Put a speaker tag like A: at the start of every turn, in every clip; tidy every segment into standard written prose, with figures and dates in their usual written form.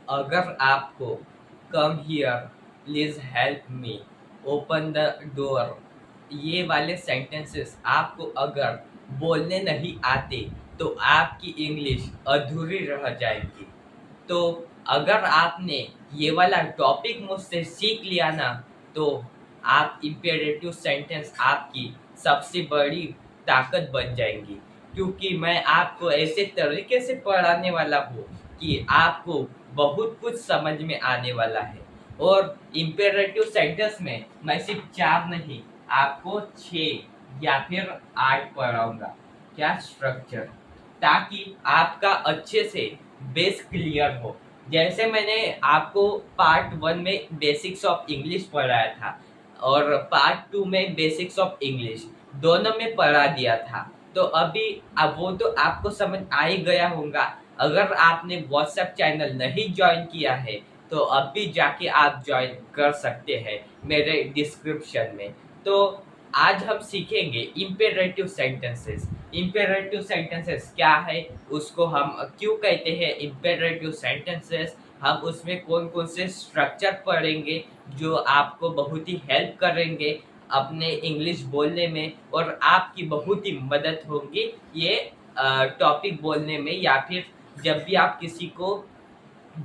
A: अगर आपको come here, please help me, open the door, ये वाले सेंटेंसेस आपको अगर बोलने नहीं आते तो आपकी इंग्लिश अधूरी रह जाएगी। तो अगर आपने ये वाला टॉपिक मुझसे सीख लिया ना, तो आप इम्पेरेटिव सेंटेंस आपकी सबसे बड़ी ताकत बन जाएंगी, क्योंकि मैं आपको ऐसे तरीके से पढ़ाने वाला हूँ कि आपको बहुत कुछ समझ में आने वाला है। और इम्पेरेटिव सेंटेंस में मैं सिर्फ 4 नहीं, आपको 6 या फिर 8 पढ़ाऊंगा। क्या स्ट्रक्चर, ताकि आपका अच्छे से बेस क्लियर हो। जैसे मैंने आपको पार्ट 1 में बेसिक्स ऑफ इंग्लिश पढ़ाया था और पार्ट 2 में बेसिक्स ऑफ इंग्लिश, दोनों में पढ़ा दिया था। तो अभी अब वो तो आपको समझ आ ही गया होगा। अगर आपने व्हाट्सएप चैनल नहीं ज्वाइन किया है तो अभी जाके आप ज्वाइन कर सकते हैं मेरे डिस्क्रिप्शन में। तो आज हम सीखेंगे इम्पेरेटिव सेंटेंसेस। इम्पेरेटिव सेंटेंसेस क्या है, उसको हम क्यों कहते हैं इम्पेरेटिव सेंटेंसेस, हम उसमें कौन कौन से स्ट्रक्चर पढ़ेंगे जो आपको बहुत ही हेल्प करेंगे अपने इंग्लिश बोलने में, और आपकी बहुत ही मदद होगी ये टॉपिक बोलने में, या फिर जब भी आप किसी को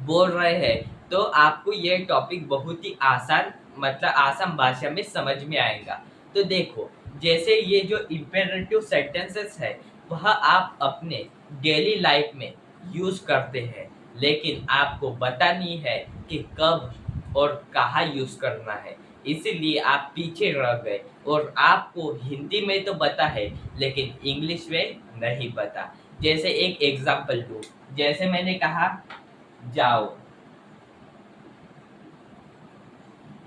A: बोल रहे हैं तो आपको ये टॉपिक बहुत ही आसान, मतलब आसान भाषा में समझ में आएगा। तो देखो, जैसे ये जो इम्पेरेटिव सेंटेंसेस है वह आप अपने डेली लाइफ में यूज करते हैं, लेकिन आपको पता नहीं है कि कब और कहाँ यूज करना है। इसीलिए आप पीछे रह गए, और आपको हिंदी में तो पता है लेकिन इंग्लिश में नहीं पता। जैसे एक एग्जांपल दूं, जैसे मैंने कहा जाओ,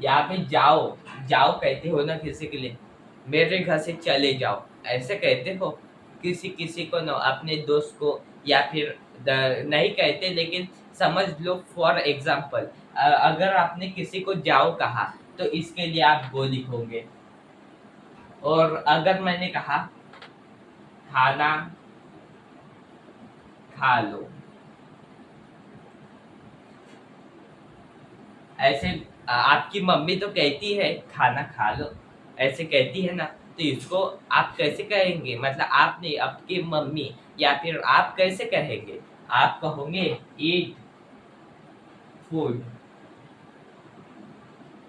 A: यहाँ पे जाओ, जाओ कहते हो ना किसी के लिए, मेरे घर से चले जाओ, ऐसे कहते हो किसी किसी को ना, अपने दोस्त को, या फिर नहीं कहते, लेकिन समझ लो फॉर एग्जाम्पल, अगर आपने किसी को जाओ कहा तो इसके लिए आप गो लिखोगे। और अगर मैंने कहा खाना खा लो, ऐसे आपकी मम्मी तो कहती है खाना खा लो, ऐसे कहती है ना, तो इसको आप कैसे कहेंगे, मतलब आप नहीं, आपकी मम्मी, या फिर आप कैसे कहेंगे, आप कहोगे ईट फूड।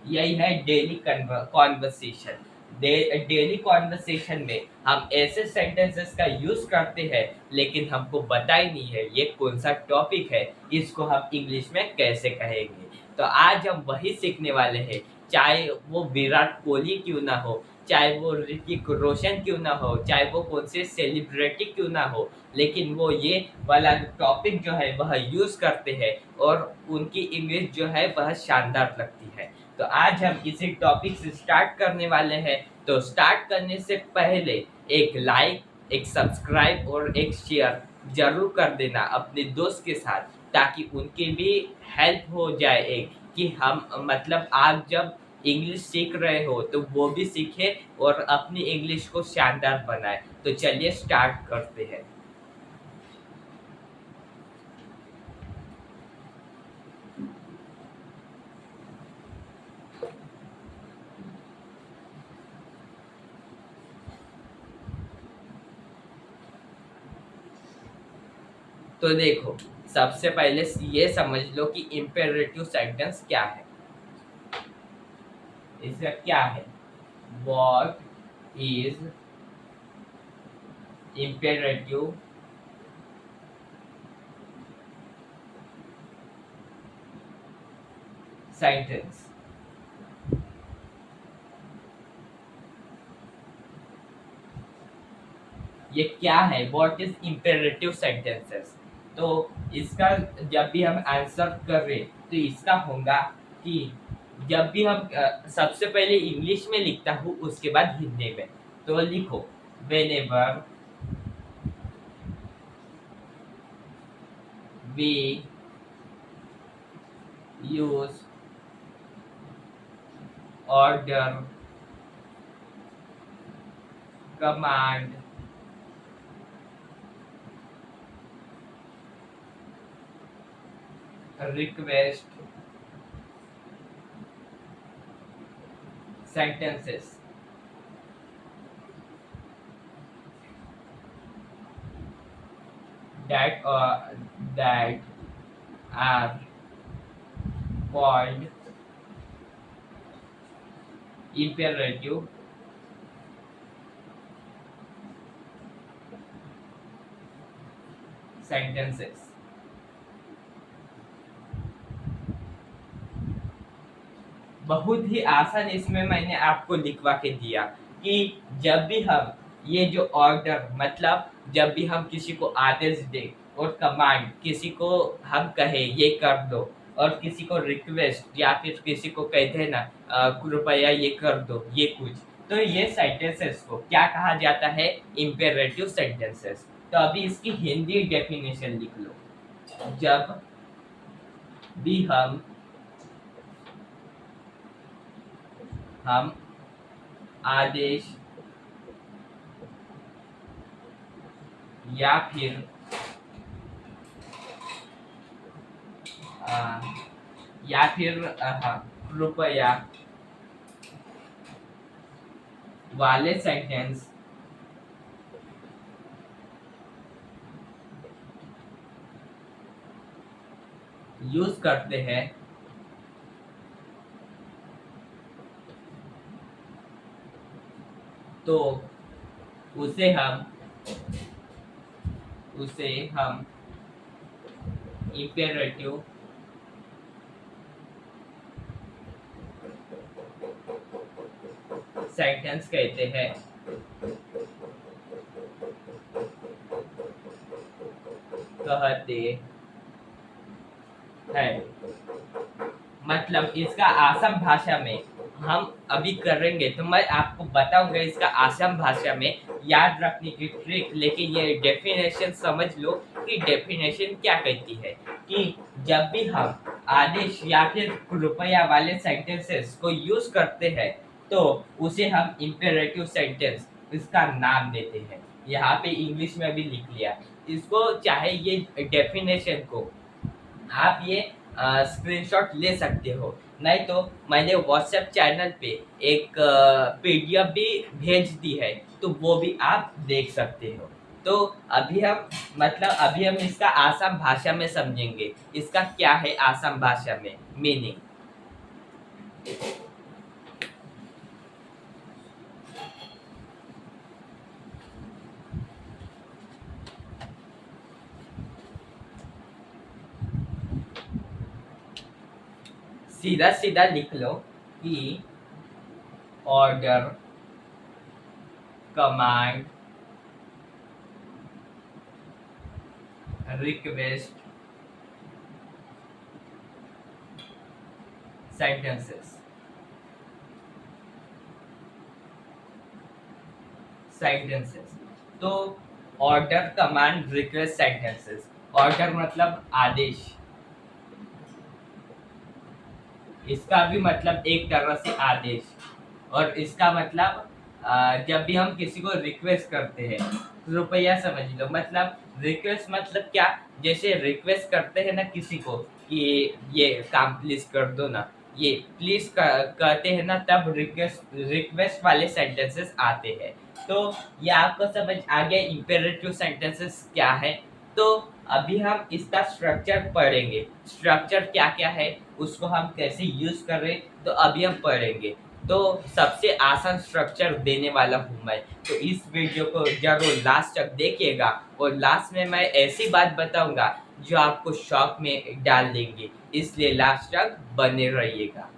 A: यही है डेली कॉन्वर्सेशन। डेली कॉन्वर्सेशन में हम ऐसे सेंटेंसेस का यूज करते हैं, लेकिन हमको पता ही नहीं है ये कौन सा टॉपिक है, इसको हम इंग्लिश में कैसे कहेंगे। तो आज हम वही सीखने वाले हैं, चाहे वो विराट कोहली क्यों ना हो, चाहे वो ऋतिक रोशन क्यों ना हो, चाहे वो कौन से सेलिब्रिटी क्यों ना हो, लेकिन वो ये वाला टॉपिक जो है वह यूज करते हैं, और उनकी इंग्लिश जो है वह शानदार लगती है। तो आज हम इसी टॉपिक से स्टार्ट करने वाले हैं। तो स्टार्ट करने से पहले एक लाइक, एक सब्सक्राइब और एक शेयर जरूर कर देना अपने दोस्त के साथ, ताकि उनकी भी हेल्प हो जाए, एक कि हम, मतलब आप जब इंग्लिश सीख रहे हो तो वो भी सीखे और अपनी इंग्लिश को शानदार बनाए। तो चलिए स्टार्ट करते हैं। तो देखो, सबसे पहले ये समझ लो कि इम्पेरेटिव सेंटेंस क्या है। इसका क्या है, वॉट इज इम्पेरेटिव सेंटेंस। ये क्या है, व्हाट इज इम्पेरेटिव सेंटेंसेस। तो इसका जब भी हम आंसर कर रहे तो इसका होगा कि जब भी हम सबसे पहले इंग्लिश में लिखता हूँ उसके बाद हिंदी में। तो लिखो, whenever we use order command request sentences that are called imperative sentences। बहुत ही आसान इसमें मैंने आपको लिखवा के दिया कि जब भी हम ये जो ऑर्डर मतलब जब भी हम किसी को आदेश दें और कमांड किसी को हम कहे ये कर दो और किसी को रिक्वेस्ट या फिर किसी को कहते हैं ना कृपया ये कर दो ये कुछ, तो ये सेंटेंसेस को क्या कहा जाता है? Imperative sentences. तो अभी इसकी हिंदी डेफिनेशन लिख लो। जब भी हम आदेश या फिर आ, कृपया वाले सेंटेंस यूज करते हैं तो उसे हम इम्पेरेटिव सेंटेंस कहते हैं। मतलब इसका आसम भाषा में हम अभी करेंगे तो मैं आपको बताऊंगा इसका आसम भाषा में याद रखने की ट्रिक, लेकिन ये डेफिनेशन समझ लो कि डेफिनेशन क्या कहती है कि जब भी हम आदेश या फिर कृपया वाले सेंटेंसेस को यूज करते हैं तो उसे हम इम्पेरेटिव सेंटेंस इसका नाम देते हैं। यहाँ पे इंग्लिश में भी लिख लिया इसको, चाहे ये डेफिनेशन को आप ये स्क्रीनशॉट ले सकते हो, नहीं तो मैंने व्हाट्सएप चैनल पे एक पीडीएफ भी भेज दी है तो वो भी आप देख सकते हो। तो अभी हम इसका आसाम भाषा में समझेंगे इसका क्या है आसाम भाषा में मीनिंग। सीधा सीधा लिख लो कि ऑर्डर कमांड रिक्वेस्ट सेंटेंसेस तो order command request sentences. Order मतलब आदेश, इसका भी मतलब एक तरह से आदेश, और इसका मतलब जब भी हम किसी को रिक्वेस्ट करते हैं रुपया समझ लो। मतलब रिक्वेस्ट मतलब क्या, जैसे रिक्वेस्ट करते हैं ना किसी को कि ये काम प्लीज कर दो ना, ये प्लीज कहते हैं ना, तब रिक्वेस्ट वाले सेंटेंसेस आते हैं। तो ये आपको समझ आ गया इम्पेरेटिव सेंटेंसेस क्या है। तो अभी हम इसका स्ट्रक्चर पढ़ेंगे, स्ट्रक्चर क्या क्या है उसको हम कैसे यूज कर रहे तो अभी हम पढ़ेंगे। तो सबसे आसान स्ट्रक्चर देने वाला हूँ मैं, तो इस वीडियो को जरूर लास्ट तक देखिएगा और लास्ट में मैं ऐसी बात बताऊंगा जो आपको शॉक में डाल देंगे, इसलिए लास्ट तक बने रहिएगा।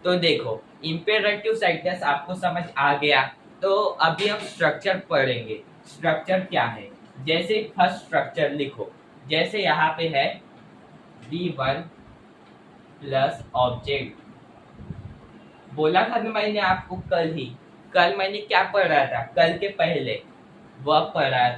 A: तो देखो इम्पेरेटिव सेंटेंस आपको समझ आ गया। तो अभी हम स्ट्रक्चर पढ़ेंगे। स्ट्रक्चर क्या है, जैसे फर्स्ट स्ट्रक्चर लिखो, जैसे यहाँ पे है V1 प्लस ऑब्जेक्ट। बोला था ना मैंने आपको कल मैंने क्या पढ़ा था, कल के पहले वर्ब पढ़ा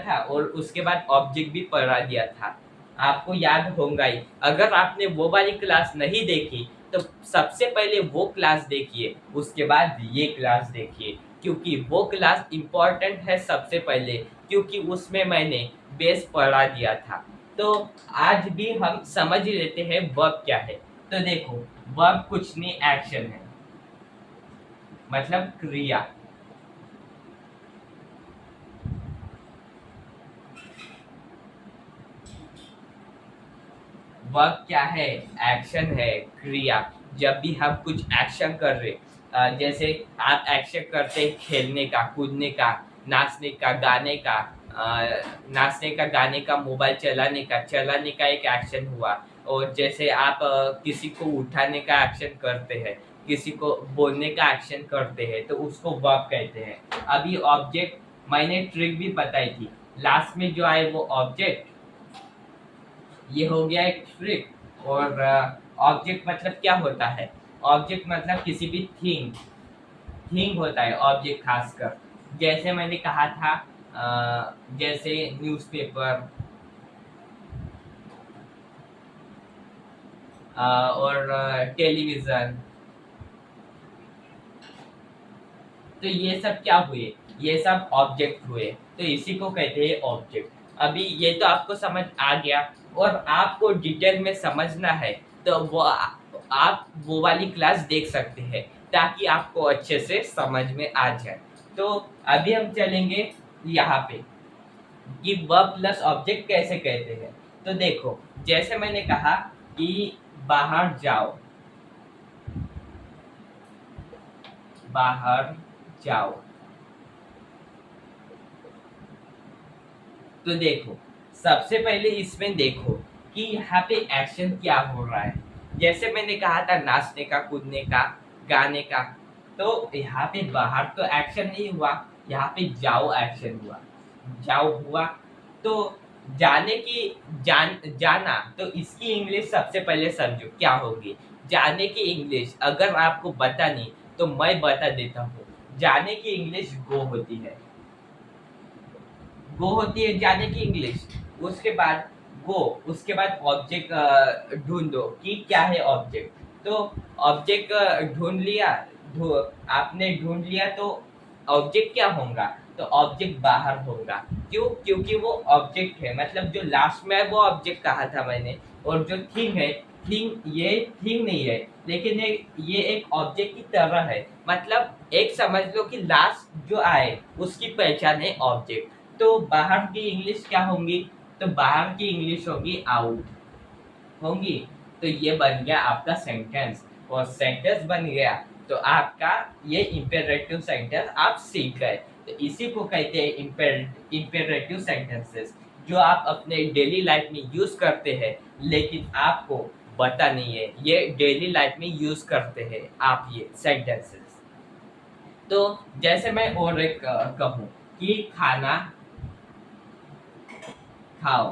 A: था और उसके बाद ऑब्जेक्ट भी पढ़ा दिया था, आपको याद होगा ही। अगर आपने वो वाली क्लास नहीं देखी तो सबसे पहले वो क्लास देखिए, उसके बाद ये क्लास देखिए। क्योंकि वो क्लास इम्पोर्टेंट है सबसे पहले, क्योंकि उसमें मैंने बेस पढ़ा दिया था। तो आज भी हम समझ ही लेते हैं वर्ब क्या है। तो देखो, वर्ब कुछ नहीं, एक्शन है, मतलब क्रिया। वर्ब क्या है? एक्शन है, क्रिया। जब भी हम कुछ एक्शन कर रहे, जैसे आप एक्शन करते हैं खेलने का, कूदने का, नाचने का, गाने का, नाचने का, गाने का, मोबाइल चलाने का एक एक्शन हुआ। और जैसे आप किसी को उठाने का एक्शन करते हैं, किसी को बोलने का एक्शन करते हैं, तो उसको वर्ब कहते हैं। अभी ऑब्जेक्ट, मैंने ट्रिक भी बताई थी, लास्ट में जो आए वो ऑब्जेक्ट, ये हो गया एक ट्रिक। और ऑब्जेक्ट मतलब क्या होता है? ऑब्जेक्ट मतलब किसी भी थिंग, थिंग होता है ऑब्जेक्ट खासकर। जैसे मैंने कहा था, जैसे न्यूज़पेपर, और टेलीविजन, तो ये सब क्या हुए? ये सब ऑब्जेक्ट हुए। तो इसी को कहते हैं ऑब्जेक्ट। अभी ये तो आपको समझ आ गया। और आपको डिटेल में समझना है तो वो आप वो वाली क्लास देख सकते हैं, ताकि आपको अच्छे से समझ में आ जाए। तो अभी हम चलेंगे यहाँ पे कि वर्ब प्लस ऑब्जेक्ट कैसे कहते हैं। तो देखो, जैसे मैंने कहा कि बाहर जाओ, बाहर जाओ, तो देखो, सबसे पहले इसमें देखो कि यहाँ पे एक्शन क्या हो रहा है। जैसे मैंने कहा था नाचने का, कूदने का, गाने का, तो यहाँ पे बाहर तो एक्शन नहीं हुआ, यहाँ पे जाओ एक्शन हुआ। जाओ हुआ, तो जाने की, जाना, तो इसकी इंग्लिश सबसे पहले समझो क्या होगी। जाने की इंग्लिश अगर आपको बता नहीं तो मैं बता देता हूँ। जाने की इंग्लिश गो होती है। गो होती है जाने की इंग्लिश। उसके बाद गो, उसके बाद ऑब्जेक्ट ढूंढो कि क्या है ऑब्जेक्ट। तो ऑब्जेक्ट ढूंढ लिया, आपने ढूंढ लिया, तो ऑब्जेक्ट क्या होगा? तो ऑब्जेक्ट बाहर होगा। क्यों? क्योंकि वो ऑब्जेक्ट है, मतलब जो लास्ट में है वो ऑब्जेक्ट कहा था मैंने। और जो थिंग है, थिंग, ये थिंग नहीं है, लेकिन ये एक ऑब्जेक्ट की तरह है। मतलब एक समझ लो कि लास्ट जो आए उसकी पहचान है ऑब्जेक्ट। तो बाहर की इंग्लिश क्या होंगी? तो बाहर की इंग्लिश होगी आउट होंगी। तो ये बन गया आपका सेंटेंस। और सेंटेंस बन गया तो आपका ये इंपेरेटिव सेंटेंस आप सीख गए। तो इसी को कहते हैं इंपेरेटिव सेंटेंसेस, जो आप अपने डेली लाइफ में यूज करते हैं, लेकिन आपको पता नहीं है ये डेली लाइफ में यूज करते हैं आप ये सेंटेंसेस। तो जैसे मैं और एक कहूँ कि खाना खाओ,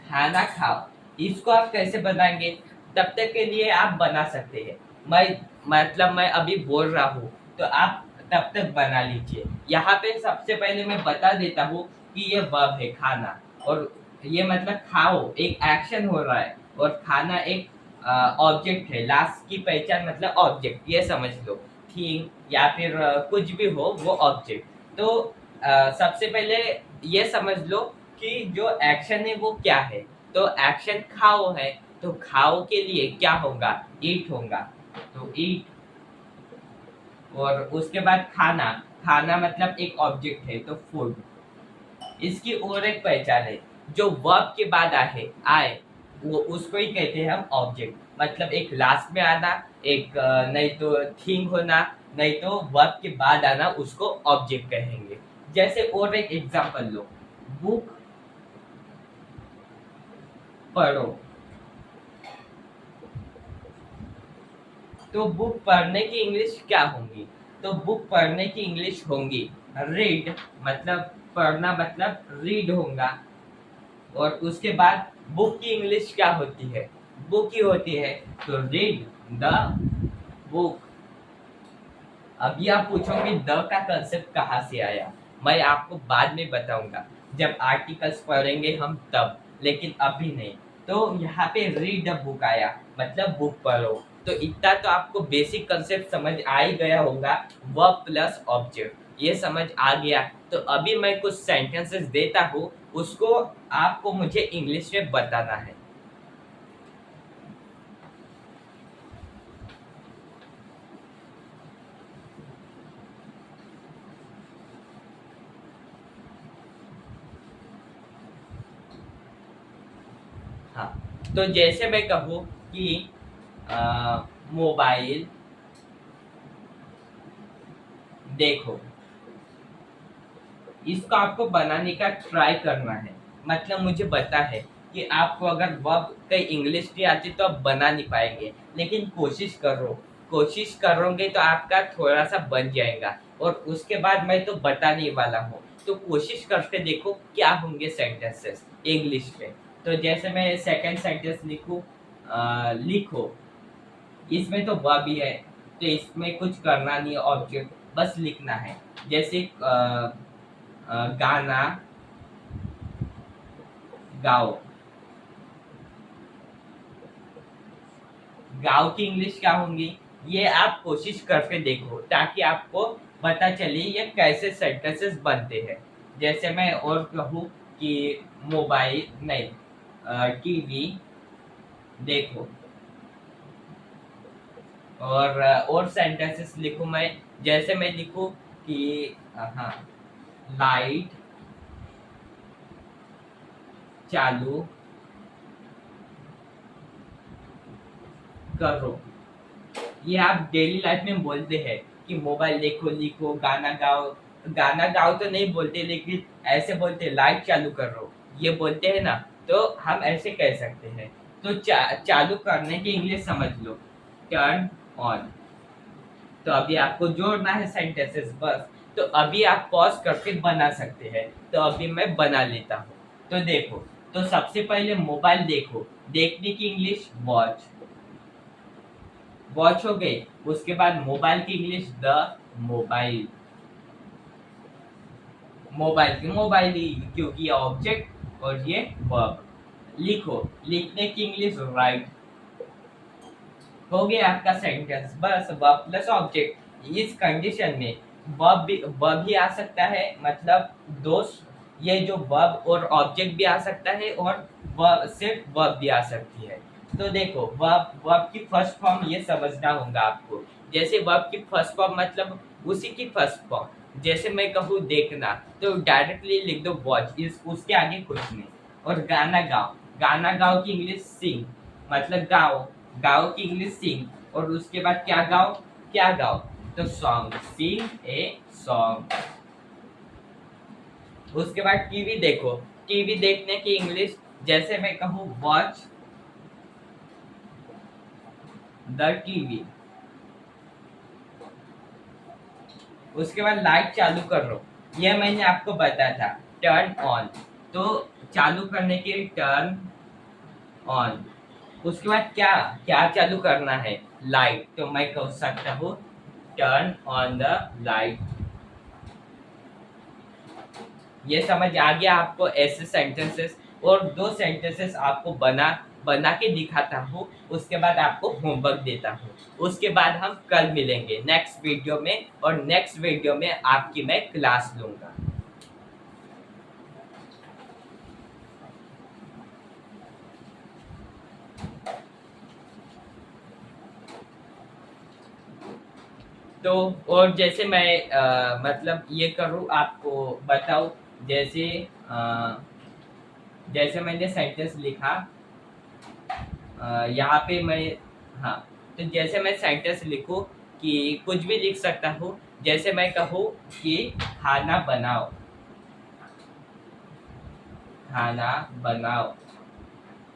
A: खाना खाओ, इसको आप कैसे बनाएंगे? तब तक के लिए आप बना सकते हैं। मैं, मतलब मैं अभी बोल रहा हूँ तो आप तब तक बना लीजिए। यहाँ पे सबसे पहले मैं बता देता हूँ कि ये वर्ब है खाना, और ये मतलब खाओ एक एक्शन हो रहा है, और खाना एक ऑब्जेक्ट है। लास्ट की पहचान मतलब ऑब्जेक्ट, ये समझ लो। थिंग या फिर कुछ भी हो वो ऑब्जेक्ट। तो सबसे पहले ये समझ लो कि जो एक्शन है वो क्या है। तो एक्शन खाओ है, तो खाओ के लिए क्या होगा? ईट होगा। तो ईट। और उसके बाद खाना, खाना मतलब एक ऑब्जेक्ट है, तो फूड। इसकी और एक पहचान है, जो वर्ब के बाद आए वो उसको ही कहते हैं हम ऑब्जेक्ट। मतलब एक लास्ट में आना, एक नहीं तो थिंग होना, नहीं तो वर्ब के बाद आना, उसको ऑब्जेक्ट कहेंगे। जैसे और एक एग्जांपल लो, बुक पढ़ो, तो बुक पढ़ने की इंग्लिश क्या होंगी? तो बुक पढ़ने की इंग्लिश होंगी रीड, मतलब पढ़ना मतलब रीड होगा। और उसके बाद बुक की इंग्लिश क्या होती है? बुक ही होती है, तो रीड द बुक। अभी आप पूछोगे द का कंसेप्ट कहाँ से आया? मैं आपको बाद में बताऊंगा, जब आर्टिकल्स पढ़ेंगे हम तब, लेकिन अभी नहीं। तो यहाँ पे रीड द बुक आया, मतलब बुक पढ़ो। तो इतना तो आपको बेसिक कंसेप्ट समझ आ ही गया होगा, वर्ब प्लस ऑब्जेक्ट, ये समझ आ गया। तो अभी मैं कुछ सेंटेंसेस देता हूँ, उसको आपको मुझे इंग्लिश में बताना है। हाँ, तो जैसे मैं कहूँ कि मोबाइल देखो, इसको आपको बनाने का ट्राई करना है। मतलब मुझे पता है कि आपको अगर वर्ब कई इंग्लिश नहीं आती तो आप बना नहीं पाएंगे, लेकिन कोशिश करो, कोशिश करोगे तो आपका थोड़ा सा बन जाएगा। और उसके बाद मैं तो बताने वाला हूँ, तो कोशिश करके देखो क्या होंगे सेंटेंसेस इंग्लिश में। तो जैसे मैं सेकंड सेंटेंस लिखूँ, लिखो, इसमें तो वर्ब ही है, तो इसमें कुछ करना नहीं है, ऑब्जेक्ट बस लिखना है। जैसे गाना गाओ, गाँव की इंग्लिश क्या होंगी, ये आप कोशिश करके देखो ताकि आपको पता चले ये कैसे सेंटेंसेस बनते हैं। जैसे मैं और कहूँ कि मोबाइल नहीं, टीवी देखो, और सेंटेंसेस लिखूँ मैं। जैसे मैं लिखूँ कि हाँ, लाइट चालू करो, ये आप डेली लाइफ में बोलते हैं कि मोबाइल देखो, लिखो, गाना गाओ। गाना गाओ तो नहीं बोलते, लेकिन ऐसे बोलते लाइट चालू करो, ये बोलते हैं ना। तो हम ऐसे कह सकते हैं। तो चालू करने की इंग्लिश समझ लो, टर्न ऑन। तो अभी आपको जोड़ना है सेंटेंसेस बस। तो अभी आप पॉज करके बना सकते हैं, तो अभी मैं बना लेता हूँ। तो देखो, तो सबसे पहले मोबाइल देखो, देखने की इंग्लिश वॉच, वॉच हो गई। उसके बाद मोबाइल की इंग्लिश द मोबाइल, मोबाइल की मोबाइल ही, क्योंकि ये ऑब्जेक्ट और ये वर्ब। लिखो, लिखने की इंग्लिश राइट। हो गया आपका सेंटेंस, बस वर्ब प्लस ऑब्जेक्ट। इस कंडीशन में वर्ब भी आ सकता है, मतलब दोस्त, ये जो वर्ब और ऑब्जेक्ट भी आ सकता है, और सिर्फ वर्ब भी आ सकती है। तो देखो, वर्ब वर्ब की फर्स्ट फॉर्म ये समझना होगा आपको। जैसे वर्ब की फर्स्ट फॉर्म मतलब उसी की फर्स्ट फॉर्म। जैसे मैं कहूँ देखना, तो डायरेक्टली लिख दो वॉच, इस उसके आगे कुछ नहीं। और गाना गाओ, गाना गाओ की इंग्लिश सिंग, मतलब गाओ, गाओ की इंग्लिश सिंग। और उसके बाद क्या गाओ, क्या गाओ, तो सॉन्ग, सिंग ए सॉन्ग। उसके बाद टीवी देखो, टीवी देखने की इंग्लिश, जैसे मैं कहूँ वॉच द टीवी। उसके बाद लाइट चालू कर लो, यह मैंने आपको बताया था, टर्न ऑन। तो चालू करने के लिए टर्न ऑन। उसके बाद क्या क्या चालू करना है, लाइट, तो मैं कह सकता हूँ टर्न ऑन द लाइट। ये समझ आ गया आपको ऐसे सेंटेंसेस। और दो सेंटेंसेस आपको बना बना के दिखाता हूँ, उसके बाद आपको होमवर्क देता हूँ। उसके बाद हम कल मिलेंगे नेक्स्ट वीडियो में, और नेक्स्ट वीडियो में आपकी मैं क्लास लूंगा। तो और जैसे मैं मतलब ये करूँ आपको बताऊँ, जैसे अ, जैसे मैंने सेंटेंस लिखा, यहाँ पे मैं, हाँ, तो जैसे मैं सेंटेंस लिखूं कि कुछ भी लिख सकता हूँ। जैसे मैं कहूँ कि खाना बनाओ, खाना बनाओ,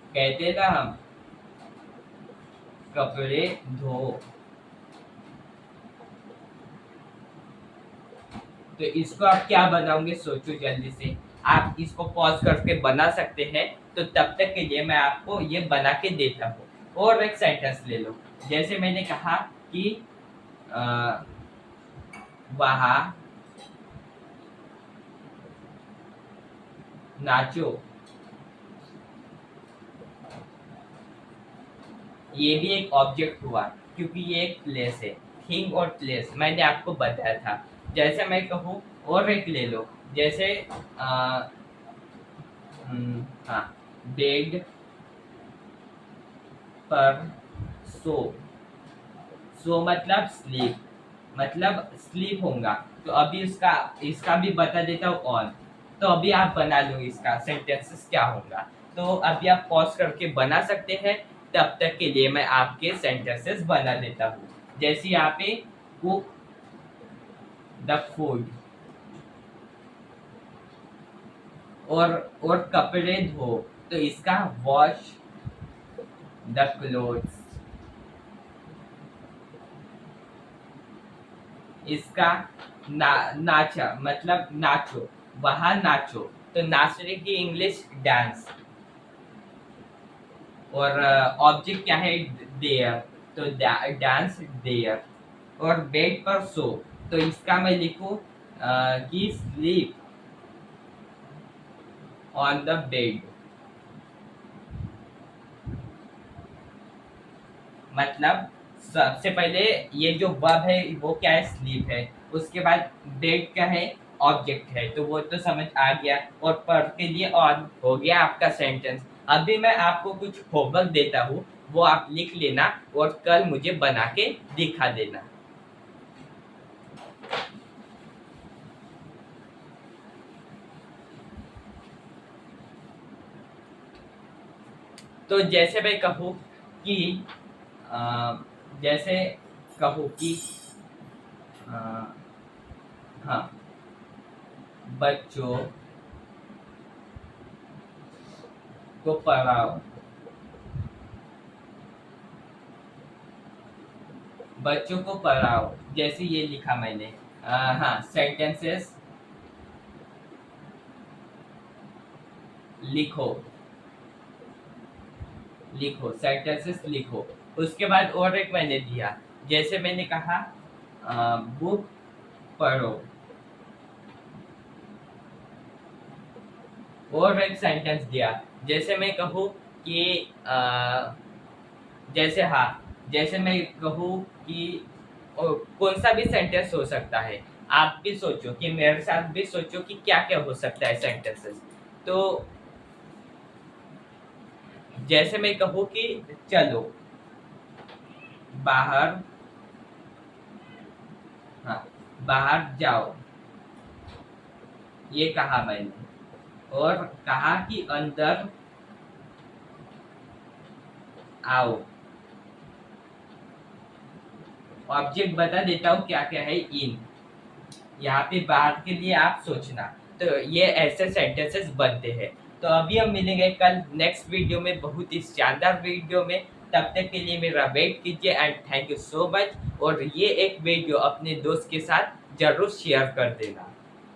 A: कहते ना हम, कपड़े धो। तो इसको आप क्या बनाओगे, सोचो जल्दी से। आप इसको पॉज करके बना सकते हैं। तो तब तक के लिए मैं आपको ये बना के देता हूँ। और एक सेंटेंस ले लो, जैसे मैंने कहा कि अ, वहाँ नाचो, ये भी एक ऑब्जेक्ट हुआ क्योंकि ये एक प्लेस है। थिंग और प्लेस मैंने आपको बताया था। जैसे मैं कहूँ और एक ले लो, जैसे हाँ, बेड पर सो। सो मतलब स्लीप, मतलब स्लीप होगा। तो अभी इसका इसका भी बता देता हूँ ऑन। तो अभी आप बना लो इसका सेंटेंसेस क्या होगा। तो अभी आप पॉज करके बना सकते हैं। तब तक के लिए मैं आपके सेंटेंसेस बना देता हूँ। जैसे यहाँ पे कुक द फूड, और कपड़े धो, तो इसका वॉश द क्लोथ्स। इसका नाचा मतलब नाचो, वहां नाचो। तो नाचने की इंग्लिश डांस। और ऑब्जेक्ट क्या है, देयर, तो डांस देयर। और बेड पर सो, तो इसका मैं लिखूं कि स्लीप ऑन द बेड। मतलब सबसे पहले ये जो वर्ब है वो क्या है, स्लीप है। उसके बाद बेड क्या है, ऑब्जेक्ट है। तो वो तो समझ आ गया। और पर के लिए ऑन हो गया आपका सेंटेंस। अभी मैं आपको कुछ होमवर्क देता हूँ, वो आप लिख लेना और कल मुझे बना के दिखा देना। तो जैसे मैं कहूँ कि अ, जैसे कहूँ कि अ, हाँ, बच्चों को पढ़ाओ। बच्चों को पढ़ाओ, जैसे ये लिखा मैंने। हाँ, सेंटेंसेस लिखो, लिखो सेंटेंसेस लिखो। उसके बाद और एक मैंने दिया, जैसे मैंने कहा बुक पढ़ो। और एक सेंटेंस दिया, जैसे मैं कहूँ कि जैसे हाँ, जैसे मैं कहूँ कि कौन सा भी सेंटेंस हो सकता है। आप भी सोचो कि मेरे साथ भी सोचो कि क्या क्या हो सकता है सेंटेंसेस। तो जैसे मैं कहूँ कि चलो बाहर, हाँ, बाहर जाओ, ये कहा मैंने। और कहा कि अंदर आओ। ऑब्जेक्ट बता देता हूँ क्या क्या है, इन। यहाँ पे बाहर के लिए आप सोचना। तो ये ऐसे सेंटेंसेस बनते हैं। तो अभी हम मिलेंगे कल नेक्स्ट वीडियो में, बहुत ही शानदार वीडियो में। तब तक के लिए मेरा वेट कीजिए and thank you so much. और ये एक वीडियो अपने दोस्त के साथ जरूर शेयर कर देना।